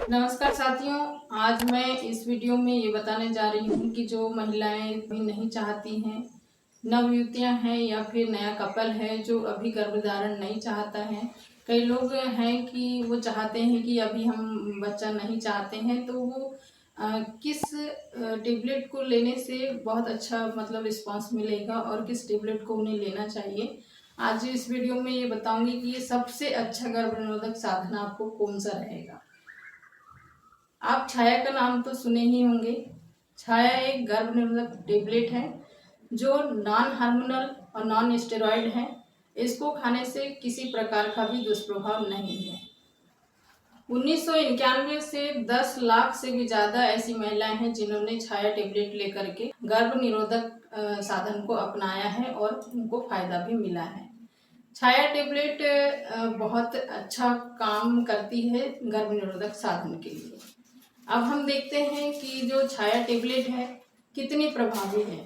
नमस्कार साथियों, आज मैं इस वीडियो में ये बताने जा रही हूँ कि जो महिलाएं भी नहीं चाहती हैं, नवयुवतियाँ हैं या फिर नया कपल है जो अभी गर्भधारण नहीं चाहता है। कई लोग हैं कि वो चाहते हैं कि अभी हम बच्चा नहीं चाहते हैं, तो वो किस टेबलेट को लेने से बहुत अच्छा मतलब रिस्पांस मिलेगा और किस टेबलेट को उन्हें लेना चाहिए। आज इस वीडियो में ये बताऊंगी कि ये सबसे अच्छा गर्भ निरोधक साधन आपको कौन सा रहेगा। आप छाया का नाम तो सुने ही होंगे। छाया एक गर्भ निरोधक टेबलेट है जो नॉन हार्मोनल और नॉन स्टेरॉइड है। इसको खाने से किसी प्रकार का भी दुष्प्रभाव नहीं है। 1991 से 10 लाख से भी ज़्यादा ऐसी महिलाएं हैं जिन्होंने छाया टेबलेट लेकर के गर्भ निरोधक साधन को अपनाया है और उनको फायदा भी मिला है। छाया टेबलेट बहुत अच्छा काम करती है गर्भ निरोधक साधन के लिए। अब हम देखते हैं कि जो छाया टेबलेट है कितनी प्रभावी है।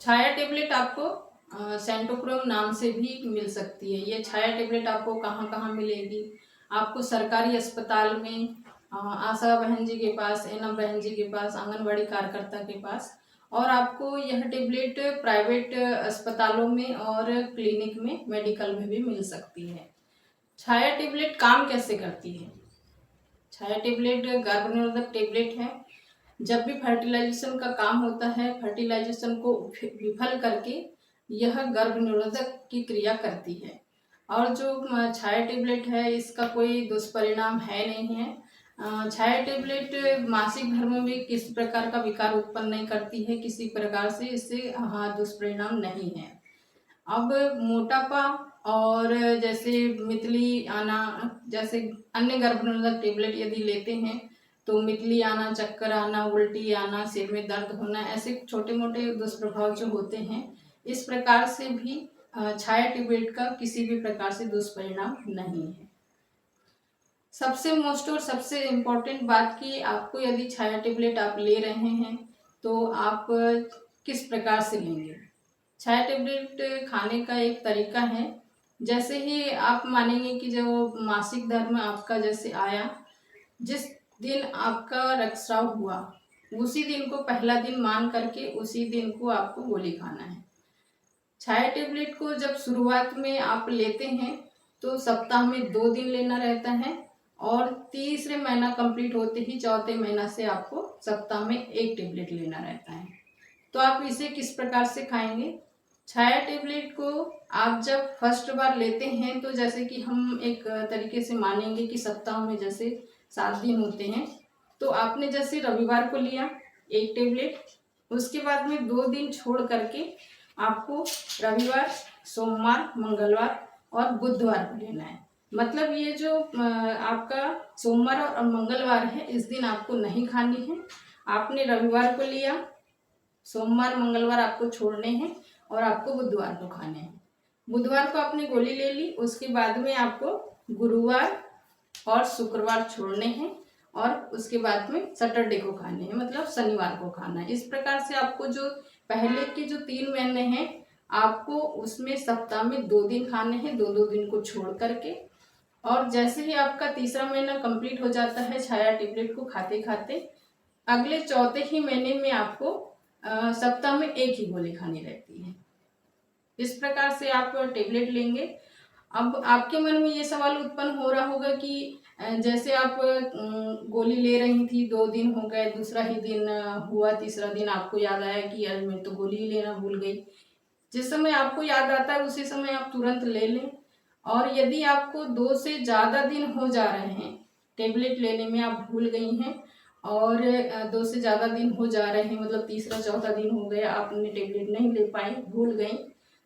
छाया टेबलेट आपको सेंटोक्रोम नाम से भी मिल सकती है। ये छाया टेबलेट आपको कहाँ कहाँ मिलेगी? आपको सरकारी अस्पताल में, आशा बहन जी के पास, एनम बहन जी के पास, आंगनबाड़ी कार्यकर्ता के पास, और आपको यह टेबलेट प्राइवेट अस्पतालों में और क्लिनिक में, मेडिकल में भी मिल सकती है। छाया टेबलेट काम कैसे करती है? छाया टेबलेट गर्भ निरोधक टेबलेट है। जब भी फर्टिलाइजेशन का काम होता है, फर्टिलाइजेशन को विफल करके यह गर्भ निरोधक की क्रिया करती है। और जो छाया टेबलेट है इसका कोई दुष्परिणाम है नहीं है। छाया टेबलेट मासिक धर्म में किसी प्रकार का विकार उत्पन्न नहीं करती है, किसी प्रकार से इससे दुष्परिणाम नहीं है। अब मोटापा और जैसे मितली आना, जैसे अन्य गर्भनिरोधक टेबलेट यदि लेते हैं तो मितली आना, चक्कर आना, उल्टी आना, सिर में दर्द होना, ऐसे छोटे मोटे दुष्प्रभाव जो होते हैं, इस प्रकार से भी छाया टेबलेट का किसी भी प्रकार से दुष्परिणाम नहीं है। सबसे मोस्ट और सबसे इम्पोर्टेंट बात कि आपको यदि छाया टेबलेट आप ले रहे हैं तो आप किस प्रकार से लेंगे। छाया टेबलेट खाने का एक तरीका है। जैसे ही आप मानेंगे कि जो मासिक धर्म आपका जैसे आया, जिस दिन आपका रक्तस्राव हुआ उसी दिन को पहला दिन मान करके उसी दिन को आपको गोली खाना है। छाया टेबलेट को जब शुरुआत में आप लेते हैं तो सप्ताह में 2 दिन लेना रहता है, और तीसरे महीना कंप्लीट होते ही चौथे महीना से आपको सप्ताह में 1 टेबलेट लेना रहता है। तो आप इसे किस प्रकार से खाएंगे? छाया टेबलेट को आप जब फर्स्ट बार लेते हैं तो जैसे कि हम एक तरीके से मानेंगे कि सप्ताह में जैसे 7 दिन होते हैं, तो आपने जैसे रविवार को लिया 1 टेबलेट, उसके बाद में 2 दिन छोड़ करके आपको रविवार, सोमवार, मंगलवार और बुधवार को लेना है। मतलब ये जो आपका सोमवार और मंगलवार है, इस दिन आपको नहीं खानी है। आपने रविवार को लिया, सोमवार मंगलवार आपको छोड़ने हैं और आपको बुधवार को खाने हैं। बुधवार को आपने गोली ले ली, उसके बाद में आपको गुरुवार और शुक्रवार छोड़ने हैं और उसके बाद में सैटरडे को खाने हैं, मतलब शनिवार को खाना है। इस प्रकार से आपको जो पहले के जो 3 महीने हैं आपको उसमें सप्ताह में 2 दिन खाने हैं, 2-2 दिन को छोड़ करके। और जैसे ही आपका तीसरा महीना कंप्लीट हो जाता है छाया टेबलेट को खाते खाते, अगले चौथे ही महीने में आपको सप्ताह में 1 ही गोली खानी रहती है। इस प्रकार से आप टेबलेट लेंगे। अब आपके मन में ये सवाल उत्पन्न हो रहा होगा कि जैसे आप गोली ले रही थी, 2 दिन हो गए, दूसरा ही दिन हुआ, तीसरा दिन आपको याद आया कि यार मैं तो गोली ही लेना भूल गई। जिस समय आपको याद आता है उसी समय आप तुरंत ले लें। और यदि आपको 2 से ज़्यादा दिन हो जा रहे हैं टेबलेट लेने में, आप भूल गई हैं और 2 से ज़्यादा दिन हो जा रहे हैं, मतलब तीसरा चौथा दिन हो गया, आपने टेबलेट नहीं ले पाई, भूल गई,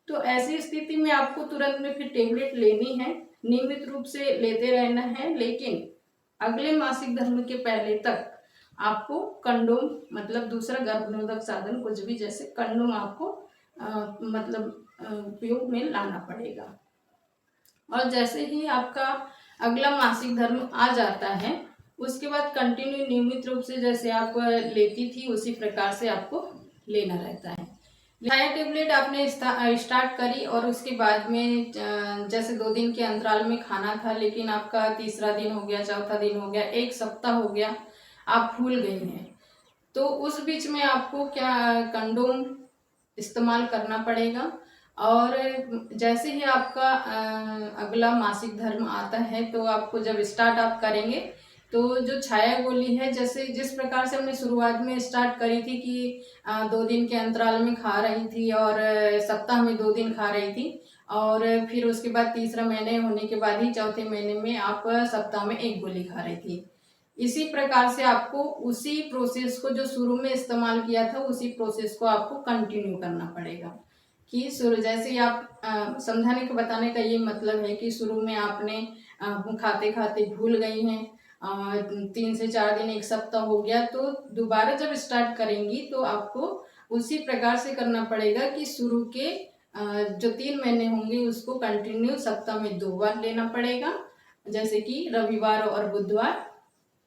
तो ऐसी स्थिति में आपको तुरंत में फिर टेबलेट लेनी है, नियमित रूप से लेते रहना है। लेकिन अगले मासिक धर्म के पहले तक आपको कंडोम, मतलब दूसरा गर्भनिरोधक साधन कुछ भी, जैसे कंडोम आपको उपयोग में लाना पड़ेगा। और जैसे ही आपका अगला मासिक धर्म आ जाता है उसके बाद कंटिन्यू नियमित रूप से जैसे आप लेती थी उसी प्रकार से आपको लेना रहता है। छाया टेबलेट आपने स्टार्ट करी और उसके बाद में जैसे 2 दिन के अंतराल में खाना था, लेकिन आपका तीसरा दिन हो गया, चौथा दिन हो गया, 1 सप्ताह हो गया, आप भूल गई हैं, तो उस बीच में आपको क्या कंडोम इस्तेमाल करना पड़ेगा। और जैसे ही आपका अगला मासिक धर्म आता है, तो आपको जब स्टार्ट आप करेंगे, तो जो छाया गोली है, जैसे जिस प्रकार से हमने शुरुआत में स्टार्ट करी थी कि 2 दिन के अंतराल में खा रही थी और सप्ताह में 2 दिन खा रही थी, और फिर उसके बाद तीसरा महीने होने के बाद ही चौथे महीने में आप सप्ताह में 1 गोली खा रही थी। इसी प्रकार से आपको उसी प्रोसेस को जो शुरू में इस्तेमाल किया था, उसी प्रोसेस को आपको कंटिन्यू करना पड़ेगा। कि शुरू जैसे ही आप समझाने को बताने का ये मतलब है कि शुरू में आपने खाते खाते भूल गई हैं, 3 से 4 दिन 1 सप्ताह हो गया, तो दोबारा जब स्टार्ट करेंगी तो आपको उसी प्रकार से करना पड़ेगा कि शुरू के जो 3 महीने होंगे उसको कंटिन्यू सप्ताह में 2 बार लेना पड़ेगा, जैसे कि रविवार और बुधवार,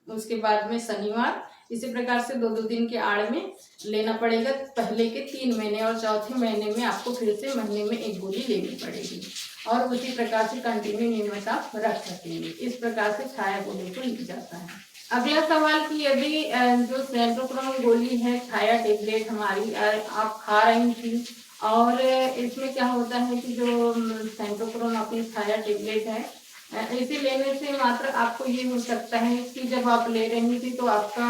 उसके बाद में शनिवार। इसी प्रकार से 2-2 दिन के आड़ में लेना पड़ेगा पहले के 3 महीने, और चौथे महीने में आपको फिर से महीने में 1 गोली लेनी पड़ेगी, और उसी प्रकार से कंटिन्यू नियमित आप रख सकेंगे। इस प्रकार से छाया गोली को लिया जाता है। अगला सवाल कि यदि जो सेंट्रोक्रोम गोली है, छाया टेबलेट हमारी आप खा रही थी, और इसमें क्या होता है कि जो सेंट्रोक्रोम अपनी छाया टेबलेट है, इसे लेने से मात्र आपको ये हो सकता है कि जब आप ले रही थी तो आपका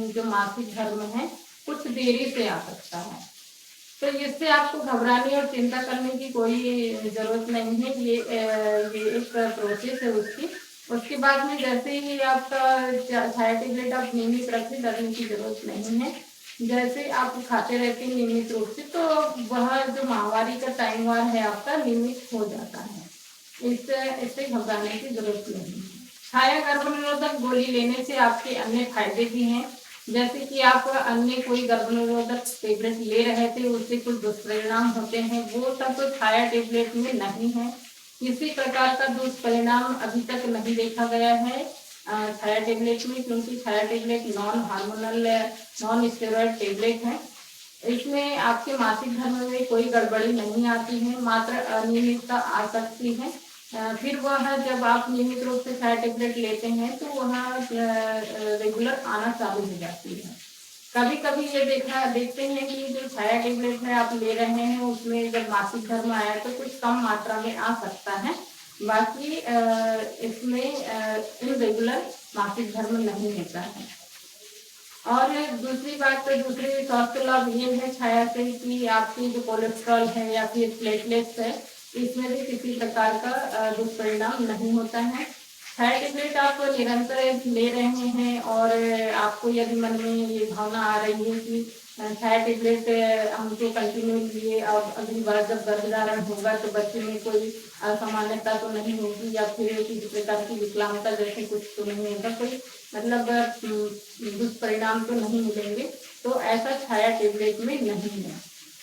जो मासिक धर्म है कुछ देरी से आ सकता है, तो इससे आपको घबराने और चिंता करने की कोई ज़रूरत नहीं है। ये एक प्रोसेस है उसकी। उसके बाद में जैसे ही आपका छाया टेबलेट आप नियमित रखें, डरने की ज़रूरत नहीं है। जैसे आप खाते रहते हैं नियमित रूप से, तो वह जो माहवारी का टाइम वार है आपका नियमित हो जाता है। इससे घबराने की जरूरत नहीं है। छाया गर्भनिरोधक गोली लेने से आपके अन्य फायदे भी हैं, जैसे कि आप अन्य कोई गर्भनिरोधक टेबलेट ले रहे थे, उससे कुछ दुष्परिणाम होते हैं, वो सब तो छाया टेबलेट में नहीं है। किसी प्रकार का दुष्परिणाम अभी तक नहीं देखा गया है छाया टेबलेट में, क्योंकि Chhaya tablet non hormonal non steroid tablet है। इसमें आपके मासिक धर्म में कोई गड़बड़ी नहीं आती है, मात्र अनियमितता आ सकती है। फिर वह जब आप नियमित रूप से छाया टेबलेट लेते हैं तो वह रेगुलर आना चालू हो जाती है। कभी कभी ये देखते हैं कि जो छाया टेबलेट है आप ले रहे हैं, उसमें जब मासिक धर्म आया तो कुछ कम मात्रा में आ सकता है, बाकी इसमें इरेगुलर मासिक धर्म नहीं होता है। और दूसरी बात, तो दूसरे स्वास्थ्य लाभ ये है छाया से कि आपकी जो कोलेस्ट्रॉल है या फिर प्लेटलेट्स है, इसमें भी किसी प्रकार का दुष्परिणाम नहीं होता है। छाया टेबलेट आप निरंतर ले रहे हैं और आपको यदि मन में ये भावना आ रही है कि छाया टेबलेट हमको कंटिन्यू लिए, अब अगली बार जब गर्भधारण होगा तो बच्चे में कोई असामान्यता तो नहीं होगी, या फिर किसी प्रकार की विकलांगता जैसे कुछ तो नहीं होगा, कोई मतलब दुष्परिणाम तो नहीं मिलेंगे, तो ऐसा छाया टेबलेट में नहीं है।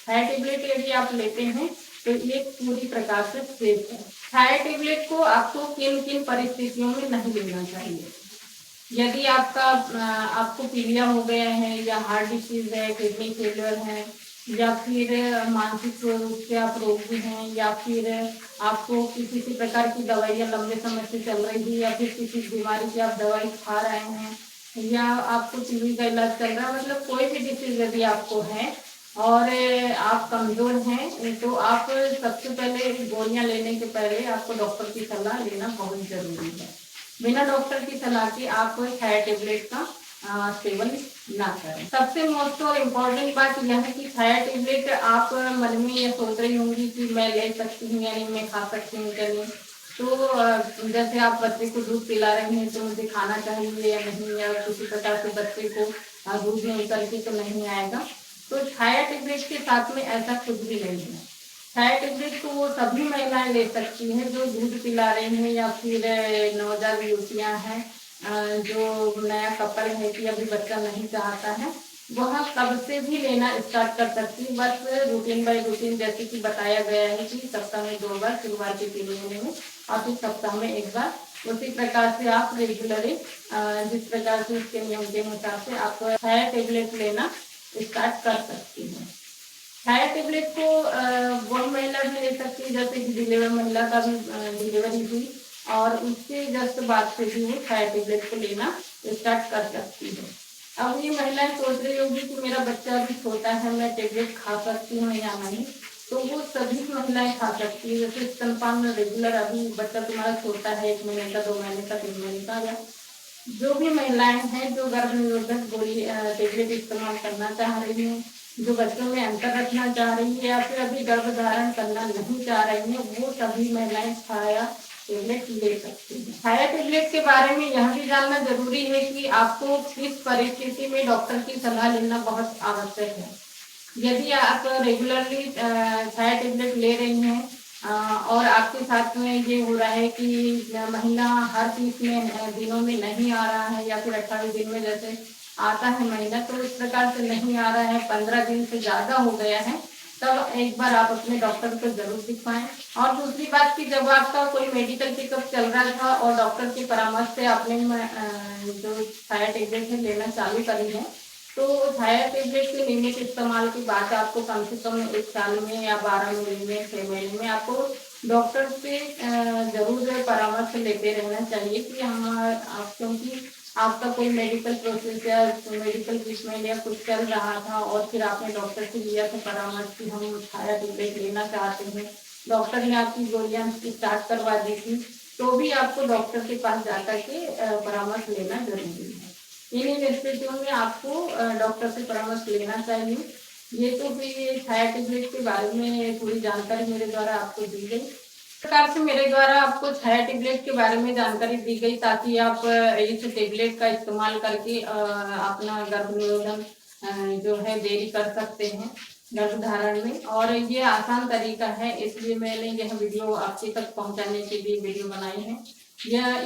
छाया टेबलेट यदि आप लेते हैं तो ये पूरी प्रकार से सेफ है। छाया टेबलेट को आपको किन किन परिस्थितियों में नहीं लेना चाहिए। यदि आपको पीलिया हो गया है, या हार्ट डिसीज है, किडनी फेलियर है, या फिर मानसिक रूप से आप रोगी हैं, या फिर आपको किसी प्रकार की दवाइयाँ लंबे समय से चल रही है, या फिर किसी बीमारी की आप दवाई खा रहे हैं, या आपको टीबी का इलाज चल रहा है, मतलब कोई भी डिसीज यदि आपको है और आप कमजोर हैं, तो आप सबसे पहले गोलियां लेने के पहले आपको डॉक्टर की सलाह लेना बहुत जरूरी है। बिना डॉक्टर की सलाह के आप छाया टेबलेट का सेवन ना करें। सबसे मोस्ट और इम्पोर्टेंट बात यह है कि छाया टेबलेट आप मन में ये सोच रही होंगी कि मैं ले सकती हूँ या नहीं, मैं खा सकती हूँ या नहीं। तो जैसे आप बच्चे को दूध पिला रहे हैं तो मुझे खाना चाहिए या नहीं, या किसी प्रकार से बच्चे को दूध में उतर के तो नहीं आएगा, तो छाया टेबलेट के साथ में ऐसा कुछ भी नहीं है। छाया टेबलेट को वो सभी महिलाएं ले सकती हैं जो दूध पिला रही हैं, या फिर नवजात युवतियां हैं, जो नया कपल है कि अभी बच्चा नहीं चाहता है, वह कब से भी लेना स्टार्ट कर सकती है। बस रूटीन बाय रूटीन जैसे कि बताया गया है कि सप्ताह में 2 बार, शुरुआत के 3 महीने में, और फिर सप्ताह में 1 बार, उसी प्रकार से आप रेगुलरली जिस प्रकार से उसके नियम के हिसाब से आप छाया टेबलेट लेना स्टार्ट कर सकती हैं। छाया टेबलेट को वह महिला भी ले सकती है जैसे कि डिलीवर महिला का भी डिलीवरी हुई और उसके जस्ट बाद से भी वो छाया टेबलेट को लेना स्टार्ट कर सकती है। अब ये महिलाएं सोच रही होगी कि मेरा बच्चा अभी छोटा है, मैं टेबलेट खा सकती हूँ या नहीं, तो वो सभी महिलाएं खा सकती है। जैसे स्तनपान में रेगुलर, अभी बच्चा तुम्हारा छोटा है 1 महीने का, 2 महीने का, 3 महीने का, या जो भी महिलाएं हैं जो गर्भ निरोधक गोली टेबलेट इस्तेमाल करना चाह रही हैं, जो बच्चों में अंतर रखना चाह रही है या फिर अभी गर्भ धारण करना नहीं चाह रही है, वो सभी महिलाएं छाया टेबलेट ले सकती हैं। छाया टेबलेट के बारे में यह भी जानना जरूरी है कि आपको किस परिस्थिति में डॉक्टर की सलाह लेना बहुत आवश्यक है। यदि आप रेगुलरली छाया टेबलेट ले रही हैं और आपके साथ में ये हो रहा है कि महीना हर 30 में दिनों में नहीं आ रहा है या फिर 28 दिन में जैसे आता है महीना, तो इस प्रकार से नहीं आ रहा है, 15 दिन से ज़्यादा हो गया है, तब एक बार आप अपने डॉक्टर को जरूर दिखवाएं। और दूसरी बात कि जब आपका कोई मेडिकल चेकअप चल रहा था और डॉक्टर के परामर्श से आपने जो छाया टेबलेट है लेना चालू करी है, तो छाया टेबलेट के नियमित इस्तेमाल की बात आपको कम से कम 1 साल में या 12 महीने में, 6 महीने में आपको डॉक्टर से जरूर परामर्श लेते रहना चाहिए कि हम आप, क्योंकि आपका कोई मेडिकल प्रोसेस या मेडिकल ट्रीटमेंट या कुछ चल रहा था और फिर आपने डॉक्टर से लिया था परामर्श कि हम छाया टेबलेट लेना चाहते हैं, डॉक्टर ने आपकी गोलियां स्टार्ट करवा दी थी, तो भी आपको डॉक्टर के पास जाकर के परामर्श लेना जरूरी है। इन स्थितियों में आपको डॉक्टर से परामर्श लेना चाहिए। ये तो फिर छाया टेबलेट के बारे में थोड़ी जानकारी मेरे द्वारा आपको दी गई। इस प्रकार से मेरे द्वारा आपको छाया टेबलेट के बारे में जानकारी दी गई ताकि आप इस टेबलेट का इस्तेमाल करके अपना गर्भ निरोधन जो है देरी कर सकते हैं गर्भधारण में, और ये आसान तरीका है, इसलिए मैंने यह वीडियो आपके तक पहुंचाने के लिए वीडियो बनाई है।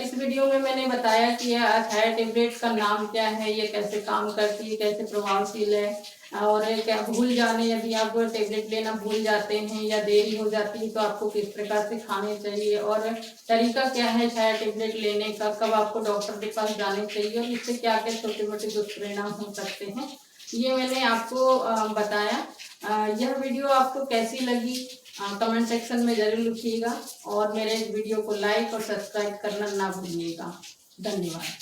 इस वीडियो में मैंने बताया कि यह छाया टेबलेट का नाम क्या है, ये कैसे काम करती है, कैसे प्रभावशील है, और क्या भूल जाने, यदि आप टेबलेट लेना भूल जाते हैं या देरी हो जाती है तो आपको किस प्रकार से खाने चाहिए, और तरीका क्या है छाया टेबलेट लेने का, कब आपको डॉक्टर के पास जाने चाहिए और इससे क्या क्या छोटे मोटे दुष्परिणाम हो सकते हैं, ये मैंने आपको बताया। यह वीडियो आपको कैसी लगी कमेंट सेक्शन में जरूर लिखिएगा और मेरे वीडियो को लाइक और सब्सक्राइब करना ना भूलिएगा। धन्यवाद।